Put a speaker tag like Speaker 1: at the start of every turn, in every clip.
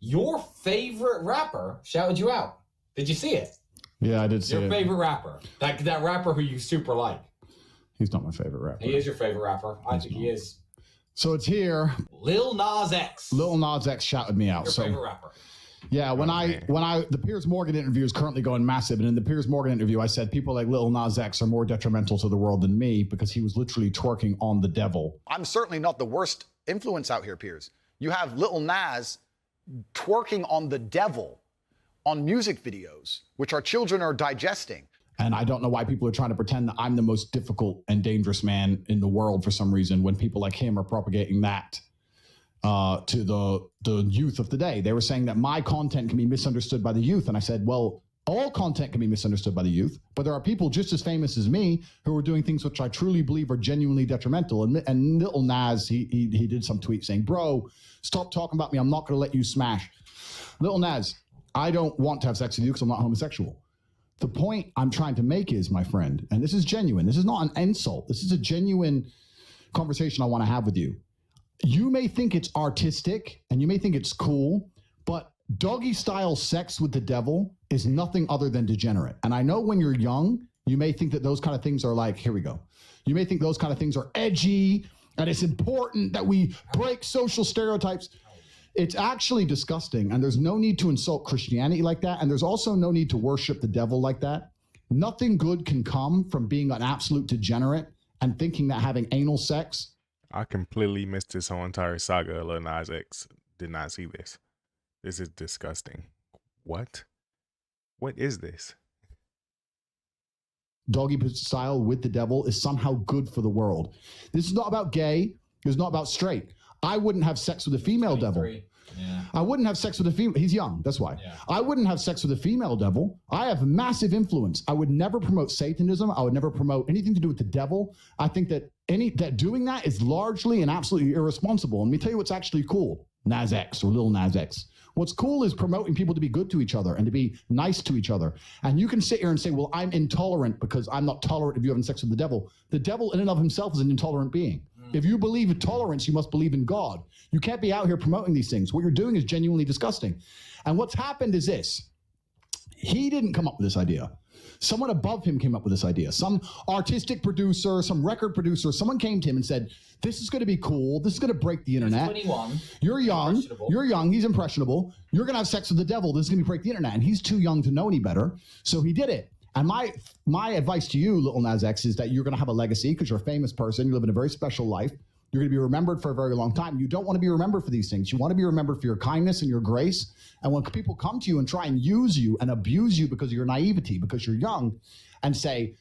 Speaker 1: your favorite rapper shouted you out. Did you see it?
Speaker 2: Yeah, I did see it.
Speaker 1: Your favorite rapper. That rapper who you super like.
Speaker 2: He's not my favorite rapper.
Speaker 1: He is your favorite rapper. I think he is.
Speaker 2: So it's here.
Speaker 1: Lil Nas X.
Speaker 2: Lil Nas X shouted me out.
Speaker 1: Your favorite rapper.
Speaker 2: Yeah, when the Piers Morgan interview is currently going massive, and in the Piers Morgan interview, I said people like Lil Nas X are more detrimental to the world than me because he was literally twerking on the devil.
Speaker 3: I'm certainly not the worst influence out here, Piers. You have Lil Nas twerking on the devil on music videos, which our children are digesting.
Speaker 2: And I don't know why people are trying to pretend that I'm the most difficult and dangerous man in the world for some reason when people like him are propagating that to the youth of the day. They were saying that my content can be misunderstood by the youth. And I said, well, all content can be misunderstood by the youth, but there are people just as famous as me who are doing things which I truly believe are genuinely detrimental. And Lil Nas, he did some tweet saying, bro, stop talking about me. I'm not going to let you smash. Lil Nas, I don't want to have sex with you because I'm not homosexual. The point I'm trying to make is, my friend, and this is genuine. This is not an insult. This is a genuine conversation I want to have with you. You may think it's artistic and you may think it's cool, but doggy style sex with the devil is nothing other than degenerate. And I know when you're young, you may think that those kind of things are like, here we go. You may think those kind of things are edgy and it's important that we break social stereotypes. It's actually disgusting, and there's no need to insult Christianity like that, and there's also no need to worship the devil like that. Nothing good can come from being an absolute degenerate and thinking that having anal sex.
Speaker 4: I completely missed this whole entire saga of Lil Nas X. Did not see this. This is disgusting. What? What is this?
Speaker 2: Doggy style with the devil is somehow good for the world. This is not about gay. It's not about straight. I wouldn't have sex with a female devil.
Speaker 1: Yeah.
Speaker 2: I wouldn't have sex with a female. He's young. That's why.
Speaker 1: Yeah.
Speaker 2: I wouldn't have sex with a female devil. I have massive influence. I would never promote Satanism. I would never promote anything to do with the devil. I think that doing that is largely and absolutely irresponsible. And let me tell you what's actually cool. Nas X or Lil Nas X. What's cool is promoting people to be good to each other and to be nice to each other. And you can sit here and say, well, I'm intolerant because I'm not tolerant of you having sex with the devil. The devil in and of himself is an intolerant being. If you believe in tolerance, you must believe in God. You can't be out here promoting these things. What you're doing is genuinely disgusting. And what's happened is this. He didn't come up with this idea. Someone above him came up with this idea. Some artistic producer, some record producer, someone came to him and said, this is going to be cool. This is going to break the internet.
Speaker 1: He's 21.
Speaker 2: You're young. You're young. He's impressionable. You're going to have sex with the devil. This is going to break the internet. And he's too young to know any better. So he did it. And my advice to you, Lil Nas X, is that you're going to have a legacy because you're a famous person. You live in a very special life. You're going to be remembered for a very long time. You don't want to be remembered for these things. You want to be remembered for your kindness and your grace. And when people come to you and try and use you and abuse you because of your naivety, because you're young, and say,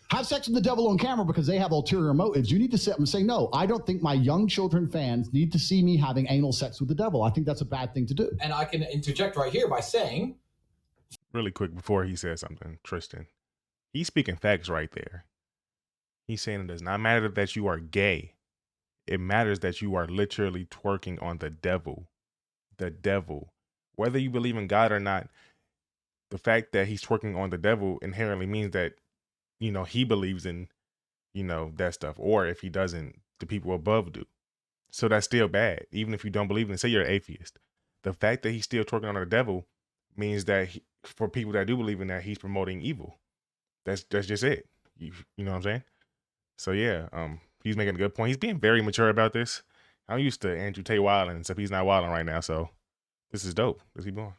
Speaker 2: have sex with the devil on camera because they have ulterior motives, you need to sit up and say, no, I don't think my young children fans need to see me having anal sex with the devil. I think that's a bad thing to do.
Speaker 1: And I can interject right here by saying,
Speaker 4: Really quick before he says something, Tristan, he's speaking facts right there. He's saying it does not matter that you are gay. It matters that you are literally twerking on the devil. The devil. Whether you believe in God or not, the fact that he's twerking on the devil inherently means that, you know, he believes in, you know, that stuff. Or if he doesn't, the people above do. So that's still bad. Even if you don't believe in it, say you're an atheist. The fact that he's still twerking on the devil means that for people that do believe in that, he's promoting evil. That's just it. You know what I'm saying? So yeah, he's making a good point. He's being very mature about this. I'm used to Andrew Tate wilding, except he's not wilding right now. So this is dope. Let's keep going.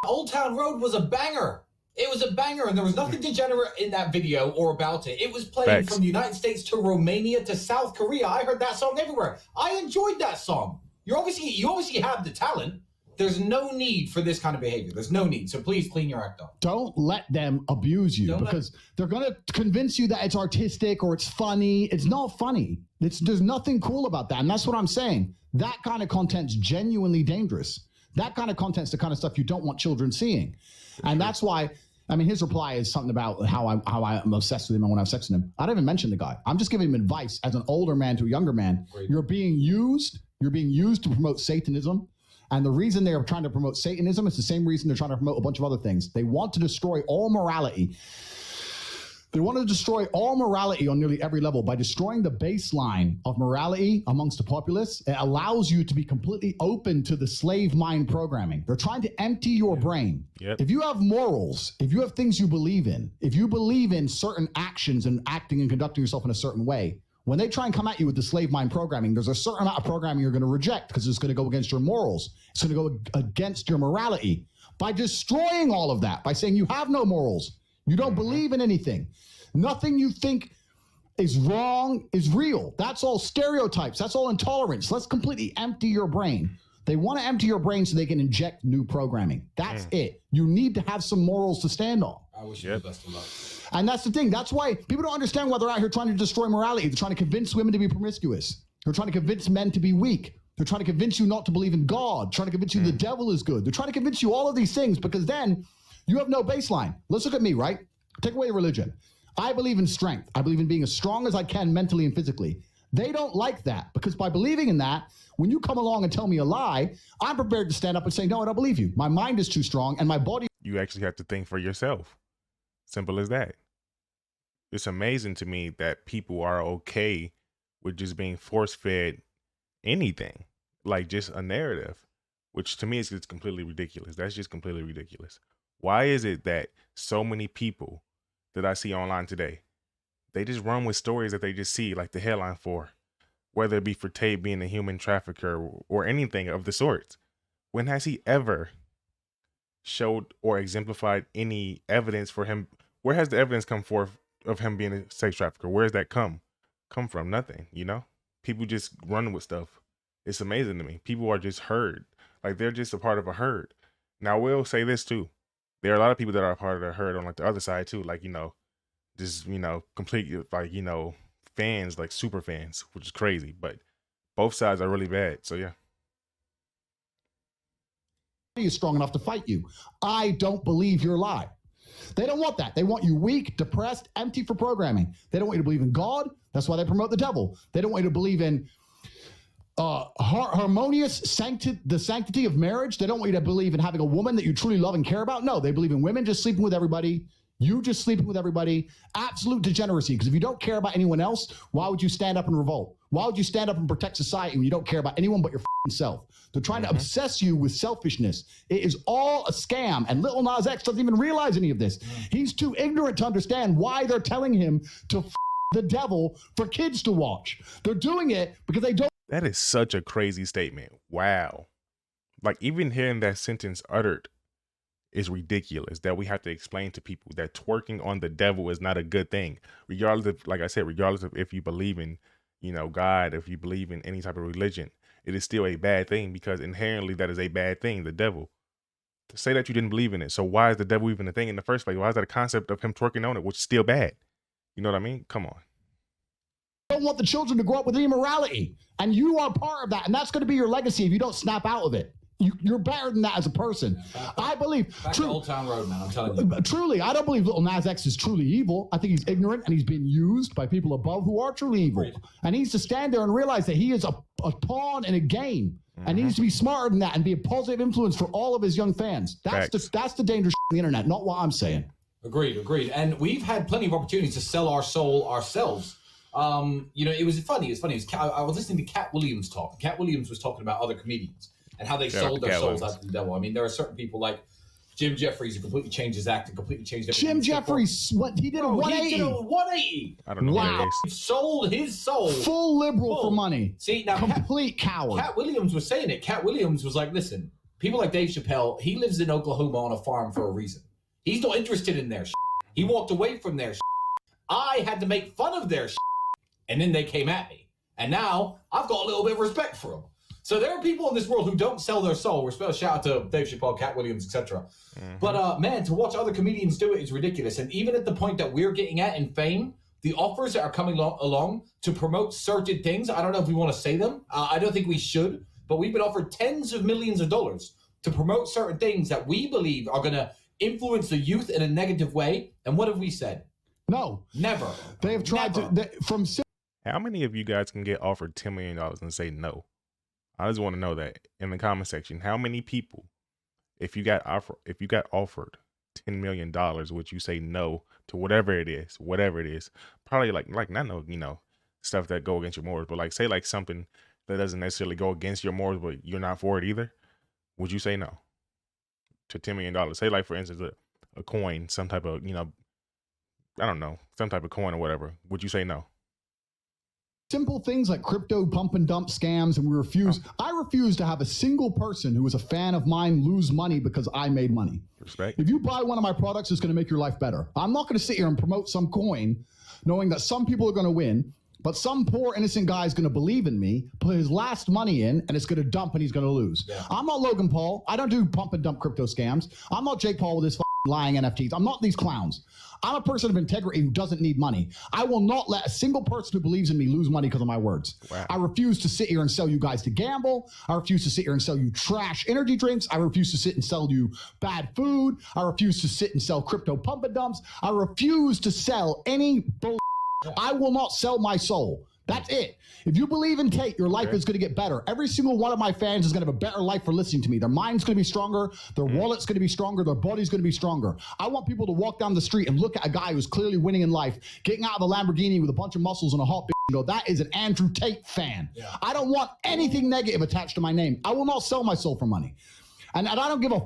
Speaker 1: Old Town Road was a banger. It was a banger, and there was nothing degenerate in that video or about it. It was playing from the United States to Romania to South Korea. I heard that song everywhere. I enjoyed that song. You obviously have the talent. There's no need for this kind of behavior. There's no need. So please clean your act up.
Speaker 2: Don't let them abuse you because they're going to convince you that it's artistic or it's funny. It's not funny. There's nothing cool about that. And that's what I'm saying. That kind of content's genuinely dangerous. That kind of content's the kind of stuff you don't want children seeing. And that's why, I mean, his reply is something about how I'm obsessed with him and when I have sex with him. I don't even mention the guy. I'm just giving him advice as an older man to a younger man. Great. You're being used to promote Satanism. And the reason they're trying to promote Satanism is the same reason they're trying to promote a bunch of other things. They want to destroy all morality. They want to destroy all morality on nearly every level by destroying the baseline of morality amongst the populace. It allows you to be completely open to the slave mind programming. They're trying to empty your brain.
Speaker 4: Yep.
Speaker 2: If you have morals, if you have things you believe in, if you believe in certain actions and acting and conducting yourself in a certain way, when they try and come at you with the slave mind programming, there's a certain amount of programming you're going to reject because it's going to go against your morals. It's going to go against your morality. By destroying all of that, by saying you have no morals, you don't believe in anything. Nothing you think is wrong is real. That's all stereotypes. That's all intolerance. Let's completely empty your brain. They want to empty your brain so they can inject new programming. That's it. You need to have some morals to stand on.
Speaker 1: I wish you the best of luck.
Speaker 2: And that's the thing. That's why people don't understand why they're out here trying to destroy morality. They're trying to convince women to be promiscuous. They're trying to convince men to be weak. They're trying to convince you not to believe in God. Trying to convince you the devil is good. They're trying to convince you all of these things because then you have no baseline. Let's look at me, right? Take away religion. I believe in strength. I believe in being as strong as I can mentally and physically. They don't like that because by believing in that, when you come along and tell me a lie, I'm prepared to stand up and say, no, I don't believe you. My mind is too strong and my body.
Speaker 4: You actually have to think for yourself. Simple as that. It's amazing to me that people are okay with just being force-fed anything, like just a narrative, which to me is just completely ridiculous. That's just completely ridiculous. Why is it that so many people that I see online today, they just run with stories that they just see like the headline for, whether it be for Tate being a human trafficker or anything of the sorts? When has he ever showed or exemplified any evidence for him? Where has the evidence come forth of him being a sex trafficker? Where does that come from? Nothing, you know? People just run with stuff. It's amazing to me. People are just herd. Like they're just a part of a herd. Now, I will say this too. There are a lot of people that are a part of the herd on like the other side too. Like, you know, just, you know, complete, like, you know, fans, like super fans, which is crazy. But both sides are really bad. So, yeah.
Speaker 2: Is strong enough to fight you. I don't believe your lie. They don't want that. They want you weak, depressed, empty for programming. They don't want you to believe in God. That's why they promote the devil. They don't want you to believe in harmonious the sanctity of marriage. They don't want you to believe in having a woman that you truly love and care about. No, they believe in women just sleeping with everybody. You just sleeping with everybody. Absolute degeneracy. Because if you don't care about anyone else, why would you stand up and revolt? Why would you stand up and protect society when you don't care about anyone but your self? They're trying to obsess you with selfishness. It is all a scam. And Lil Nas X doesn't even realize any of this. He's too ignorant to understand why they're telling him to the devil for kids to watch. They're doing it because they don't.
Speaker 4: That is such a crazy statement. Wow. Like even hearing that sentence uttered is ridiculous, that we have to explain to people that twerking on the devil is not a good thing. Regardless of, like I said, regardless of if you believe in, you know, God, if you believe in any type of religion, it is still a bad thing because inherently that is a bad thing, the devil. To say that you didn't believe in it. So why is the devil even a thing in the first place? Why is that a concept of him twerking on it, which is still bad? You know what I mean? Come on.
Speaker 2: Don't want the children to grow up with any morality. And you are part of that. And that's going to be your legacy if you don't snap out of it. You're better than that as a person. I believe.
Speaker 1: Back to Old Town Road, man. I'm telling you.
Speaker 2: Truly, I don't believe Lil Nas X is truly evil. I think he's ignorant and he's being used by people above who are truly evil.
Speaker 1: Great.
Speaker 2: And he needs to stand there and realize that he is a pawn in a game. And he needs to be smarter than that and be a positive influence for all of his young fans. That's the dangerous on the internet, not what I'm saying.
Speaker 1: Agreed. And we've had plenty of opportunities to sell our soul ourselves. You know, it was funny. I was listening to Cat Williams talk. Cat Williams was talking about other comedians and how they sold their souls out to the devil. I mean, there are certain people like Jim Jeffries who completely changed his act and completely changed everything.
Speaker 2: Jim Jeffries, he did a 180.
Speaker 1: He did a 180.
Speaker 4: I don't know
Speaker 2: wow.
Speaker 1: He sold his soul.
Speaker 2: Full liberal for money.
Speaker 1: See, now
Speaker 2: complete coward.
Speaker 1: Cat Williams was saying it. Cat Williams was like, listen, people like Dave Chappelle, he lives in Oklahoma on a farm for a reason. He's not interested in their shit. He walked away from their shit. I had to make fun of their shit. And then they came at me. And now I've got a little bit of respect for them. So there are people in this world who don't sell their soul. Shout out to Dave Chappelle, Cat Williams, etc. But man, to watch other comedians do it is ridiculous. And even at the point that we're getting at in fame, the offers that are coming along to promote certain things, I don't know if we want to say them. I don't think we should. But we've been offered tens of millions of dollars to promote certain things that we believe are going to influence the youth in a negative way. And what have we said?
Speaker 2: No.
Speaker 1: Never.
Speaker 2: They have tried to.
Speaker 4: How many of you guys can get offered $10 million and say no? I just want to know that in the comment section. How many people, if you got offered $10 million, would you say no to whatever it is? Whatever it is. Probably like not no, you know, stuff that go against your morals, but like say like something that doesn't necessarily go against your morals, but you're not for it either. Would you say no to $10 million? Say like, for instance, a coin, some type of, you know, I don't know, some type of coin or whatever. Would you say no?
Speaker 2: Simple things like crypto pump and dump scams, and I refuse to have a single person who is a fan of mine lose money because I made money.
Speaker 4: Respect.
Speaker 2: If you buy one of my products, it's going to make your life better. I'm not going to sit here and promote some coin knowing that some people are going to win, but some poor innocent guy is going to believe in me, put his last money in, and it's going to dump and he's going to lose. Yeah. I'm not Logan Paul. I don't do pump and dump crypto scams. I'm not Jake Paul with his lying NFTs. I'm not these clowns. I'm a person of integrity who doesn't need money. I will not let a single person who believes in me lose money because of my words. Wow. I refuse to sit here and sell you guys to gamble. I refuse to sit here and sell you trash energy drinks. I refuse to sit and sell you bad food. I refuse to sit and sell crypto pump and dumps. I refuse to sell any bull. I will not sell my soul. That's it. If you believe in Tate, your life is going to get better. Every single one of my fans is going to have a better life for listening to me. Their mind's going to be stronger. Their wallet's going to be stronger. Their body's going to be stronger. I want people to walk down the street and look at a guy who's clearly winning in life, getting out of a Lamborghini with a bunch of muscles and a hot bitch and go, that is an Andrew Tate fan. Yeah. I don't want anything negative attached to my name. I will not sell my soul for money. And I don't give a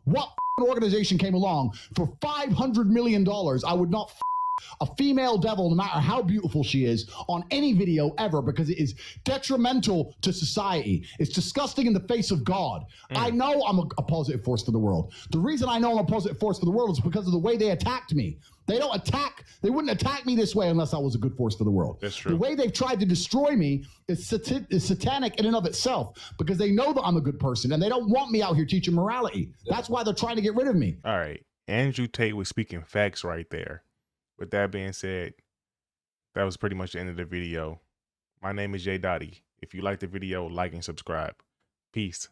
Speaker 2: what organization came along for $500 million. I would not a female devil, no matter how beautiful she is, on any video ever, because it is detrimental to society. It's disgusting in the face of God. I know I'm a positive force for the world. The reason I know I'm a positive force for the world is because of the way they attacked me. They wouldn't attack me this way unless I was a good force for the world.
Speaker 4: That's true.
Speaker 2: The way they've tried to destroy me is satanic in and of itself, because they know that I'm a good person and they don't want me out here teaching morality. That's why they're trying to get rid of me.
Speaker 4: All right. Andrew Tate was speaking facts right there. With that being said, that was pretty much the end of the video. My name is Jay Dottie. If you like the video, like and subscribe. Peace.